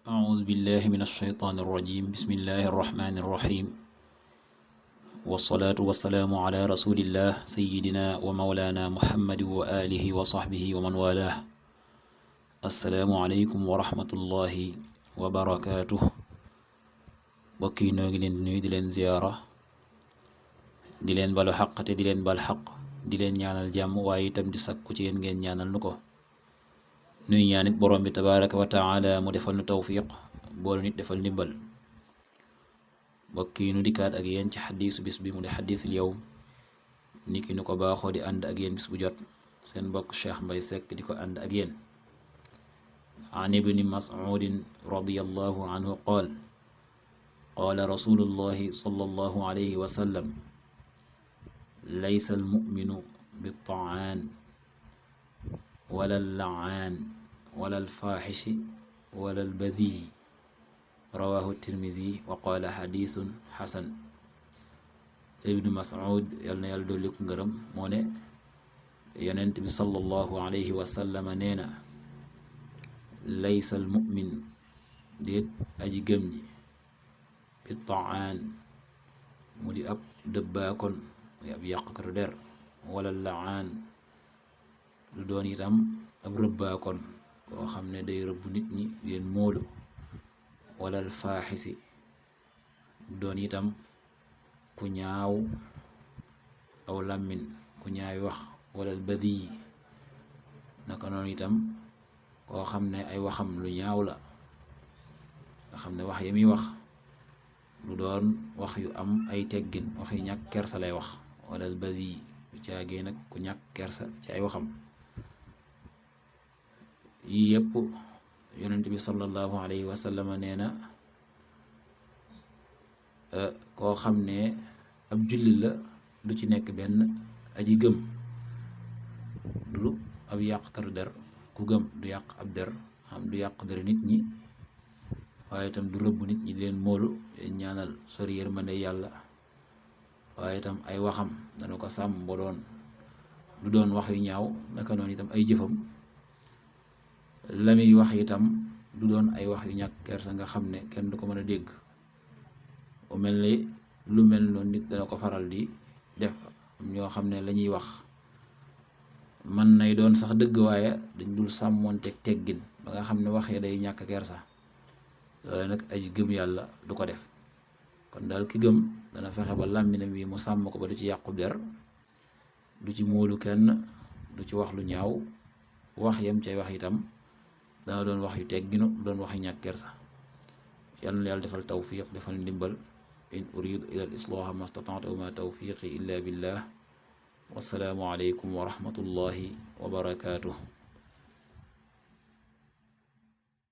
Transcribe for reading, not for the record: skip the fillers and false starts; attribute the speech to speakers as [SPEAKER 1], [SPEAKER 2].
[SPEAKER 1] أعوذ بالله من الشيطان الرجيم بسم الله الرحمن الرحيم والصلاة والسلام على رسول الله سيدنا ومولانا محمد وآله وصحبه ومن والاه السلام عليكم ورحمة الله وبركاته bokki noo ngi leen di nuyu di leen ziyaara di leen balu xaq te di leen bal xaq di leen ñaanal jàmm waaye itam di sakku ci yéen ngeen ñaanal nu ko nuy ñaanit borom bi tabaraka wa taala mu defal nu tawfiq boolu nit defal ndimbal bokki nu dikkaat ak yéen ci xadiisu bis bi mu di xadiisul yawm ni ki nu ko baaxoo di ànd ak yéen bis bu jot seen mbokk Cheikh Mbaye Seck di ko ànd ak yéen an ibni mas'udin radiyallahu anhu qaal qaala rasulullahi sallallahu alayhi wa sallam laysa almuminu bittaan wala allaan wala alfaaxishi wala albadii rawahu tirmisi wa qaala xadiisun xasan. ibnu mas'ud yal na yàlla dolli ko ngërëm moo ne yonent bi sallallahu alayhi wa sallama nee na laysa almumin déet aji gëm ji bittaan mu di ab dëbbaakon muy ab yàqkatu der wala laan lu doon itam ab rëbbaakoon koo xam ne day rëbb nit ñi di leen móolu wala al faaxisi lu doon itam ku ñaaw aw làmmin ku ñaawi wax wala al badi naka noonu itam koo xam ne ay waxam lu ñaaw la nga xam ne wax yi muy wax lu doon wax yu am ay teggin wax yu ñàkk kersa lay wax wala al badi bu caagee nag ku ñàkk kersa ci ay waxam. yii yëpp yonent bi sallallahu alayhi wa sallam nee na koo xam ne ab jullit la du ci nekk benn aji gëm du ab yàqkatu der ku gëm du yàq ab der xam du yàq der nit ñi waaye itam du rëbb nit ñi di leen móolu leen ñaanal sori yërmande yàlla waaye itam ay waxam dana ko sàmm ba doon du doon wax yu ñaaw naka noonu itam ay jëfam la muy wax itam du doon ay wax yu ñàkk kersa nga xam ne kenn du ko mën a dégg bu mel ni lu mel noonu nit dana ko faral di def ñoo xam ne la ñuy wax man nay doon sax dëgg waaye dañ dul sàmmoonteeg teggin ba nga xam ne waxee day ñàkk kersa loolu nag aji gëm yàlla du ko def kon daal ki gëm dana fexe ba làmminam wi mu sàmm ko ba du ci yàqu der du ci móolu kenn du ci wax lu ñaaw wax yam cay wax itam dana doon wax yu tegginu doon wax yu ñàkk kersa. yàlla na yàlla defal tawfiq defal ndimbal in uridu ila al islaha ma stata'tu ma tawfiqi illa billah wassalaamu aleykum wa rahmatullahi wa barakatuh.